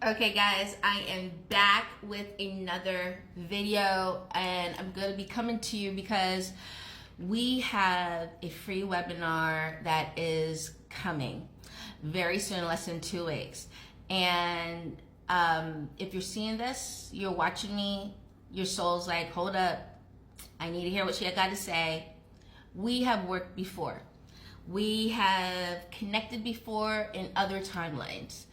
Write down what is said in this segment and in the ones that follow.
Okay guys, I am back with another video and I'm going to be coming to you because we have a free webinar that is coming very soon, less than 2 weeks. And if you're seeing this, you're watching me, your soul's like, hold up, I need to hear what she got to say. We have worked before. We have connected before in other timelines.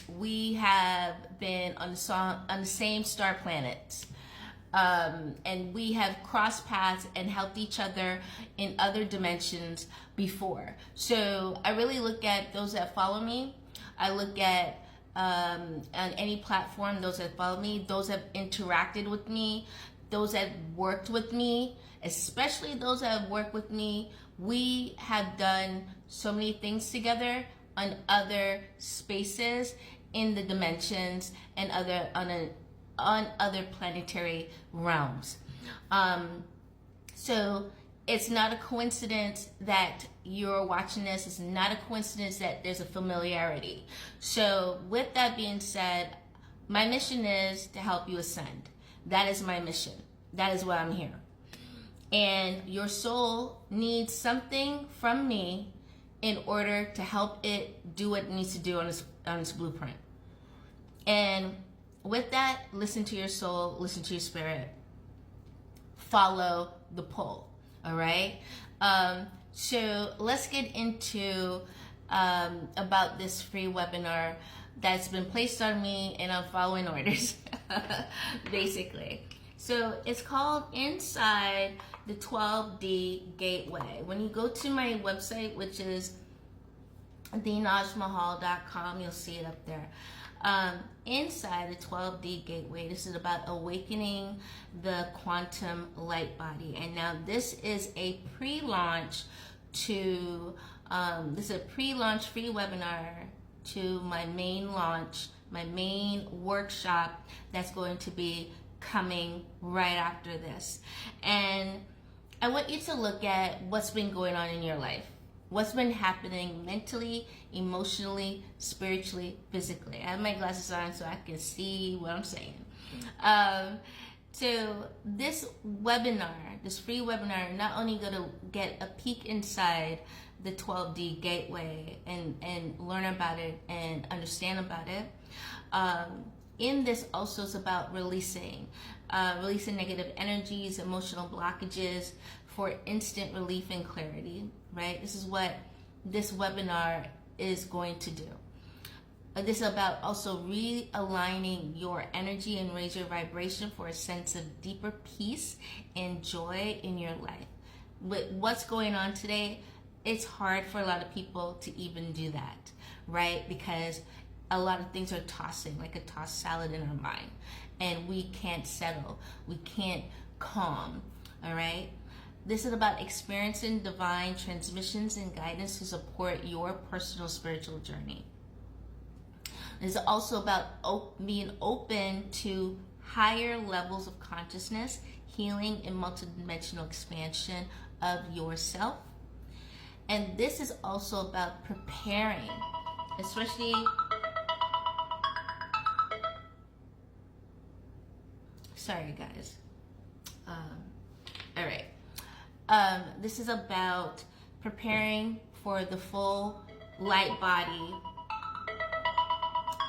We have been on the same star planets, and we have crossed paths and helped each other in other dimensions before. So I really look at those that follow me. I look at on any platform, those that follow me, those that have interacted with me, those that worked with me, especially those that have worked with me. We have done so many things together on other spaces in the dimensions and on other planetary realms. So it's not a coincidence that you're watching this. It's not a coincidence that there's a familiarity. So with that being said, my mission is to help you ascend. That is my mission. That is why I'm here. And your soul needs something from me in order to help it do what it needs to do on its blueprint. And with that, listen to your soul, listen to your spirit, follow the pull. All right. So let's get into about this free webinar that's been placed on me, and I'm following orders, basically. So it's called Inside the 12D Gateway. When you go to my website, which is thenajmahal.com, you'll see it up there. Inside the 12D Gateway, this is about awakening the quantum light body. And now this is a pre-launch to, this is a pre-launch free webinar to my main launch, my main workshop that's going to be coming right after this. And I want you to look at what's been going on in your life. What's been happening mentally, emotionally, spiritually, physically. I have my glasses on so I can see what I'm saying. So this webinar, this free webinar, not only going to get a peek inside the 12D Gateway and learn about it and understand about it. In this also is about releasing negative energies, emotional blockages for instant relief and clarity, right? This is what this webinar is going to do. This is about also realigning your energy and raise your vibration for a sense of deeper peace and joy in your life. With what's going on today, it's hard for a lot of people to even do that, right? Because a lot of things are tossing like a tossed salad in our mind, and we can't settle, we can't calm. All right, this is about experiencing divine transmissions and guidance to support your personal spiritual journey. This is also about being open to higher levels of consciousness, healing, and multidimensional expansion of yourself. And this is also about preparing, especially sorry guys. All right. This is about preparing for the full light body.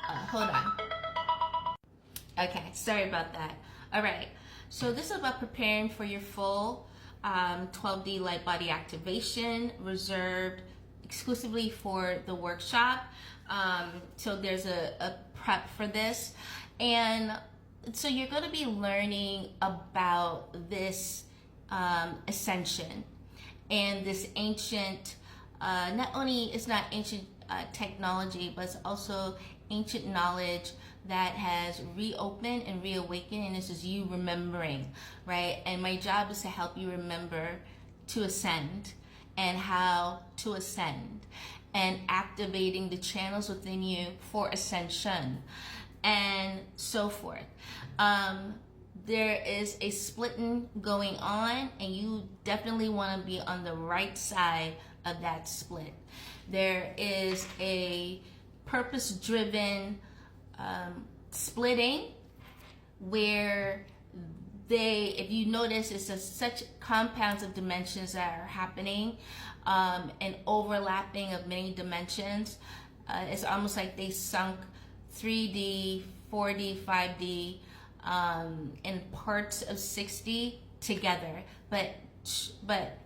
Hold on. Okay, sorry about that. All right. So this is about preparing for your full 12D light body activation, reserved exclusively for the workshop. So there's a prep for this. And so you're going to be learning about this ascension and this ancient, not only it's not ancient technology, but it's also ancient knowledge that has reopened and reawakened, and this is you remembering, right? And my job is to help you remember to ascend and how to ascend and activating the channels within you for ascension and so forth. There is a splitting going on, and you definitely want to be on the right side of that split. There is a purpose-driven splitting, where if you notice, it's such compounds of dimensions that are happening, and overlapping of many dimensions. It's almost like they sunk 3D, 4D, 5D, in parts of 6D together, but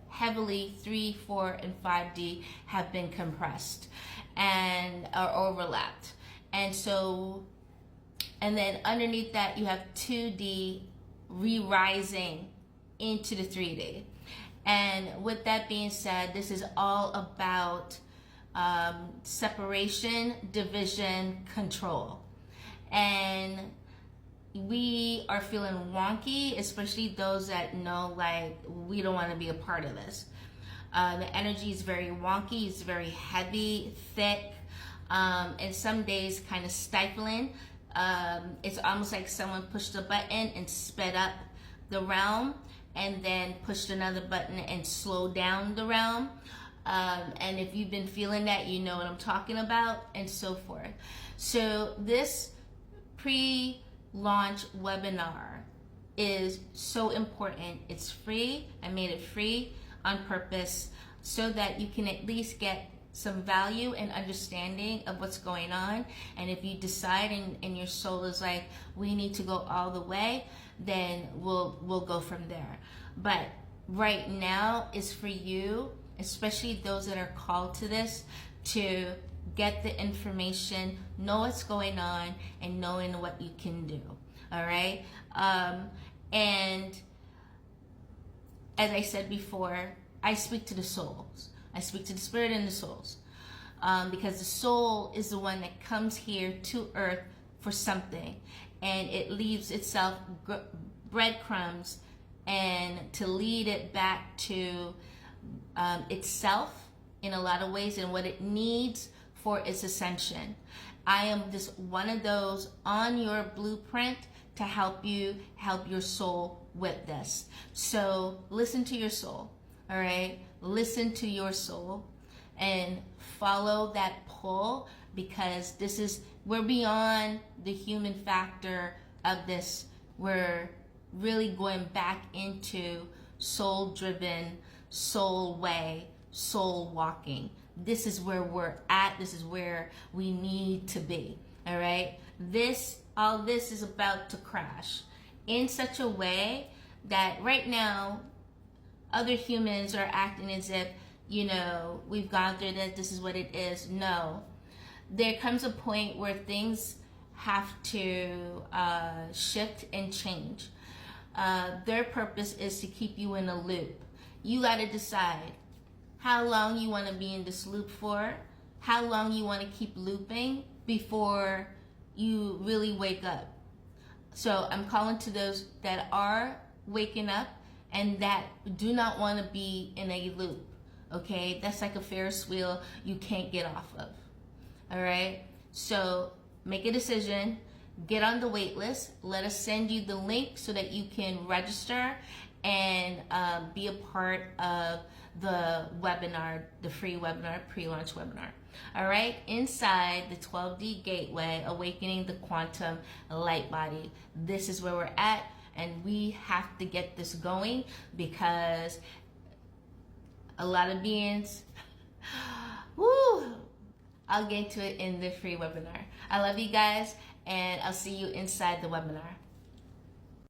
heavily 3, 4, and 5D have been compressed and are overlapped. And so, and then underneath that you have 2D re-rising into the 3D. And with that being said, this is all about separation, division, control. And we are feeling wonky, especially those that know, like, we don't want to be a part of this. The energy is very wonky, it's very heavy, thick, and some days kind of stifling. It's almost like someone pushed a button and sped up the realm, and then pushed another button and slowed down the realm. And if you've been feeling that, you know what I'm talking about, and so forth. So this pre-launch webinar is so important. It's free. I made it free on purpose so that you can at least get some value and understanding of what's going on. And if you decide and your soul is like, we need to go all the way, then we'll go from there. But right now is for you, especially those that are called to this, to get the information, know what's going on, and knowing what you can do. All right. And as I said before, I speak to the souls. I speak to the spirit and the souls, because the soul is the one that comes here to earth for something, and it leaves itself breadcrumbs and to lead it back to itself in a lot of ways and what it needs for its ascension. I am just one of those on your blueprint to help you help your soul with this. So listen to your soul. All right, listen to your soul and follow that pull, because we're beyond the human factor of this. We're really going back into soul driven, soul way, soul walking. This is where we're at. This is where we need to be. All right, all this is about to crash in such a way that right now other humans are acting as if, we've gone through this is what it is. No, there comes a point where things have to shift and change. Their purpose is to keep you in a loop. You got to decide how long you want to be in this loop for, how long you want to keep looping before you really wake up. So I'm calling to those that are waking up and that do not want to be in a loop. Okay, that's like a Ferris wheel you can't get off of. All right, so make a decision, get on the wait list. Let us send you the link so that you can register and be a part of the webinar, the free webinar, pre-launch webinar. All right, inside the 12D Gateway, Awakening the Quantum Light Body. This is where we're at, and we have to get this going because a lot of beings, woo, I'll get to it in the free webinar. I love you guys, and I'll see you inside the webinar.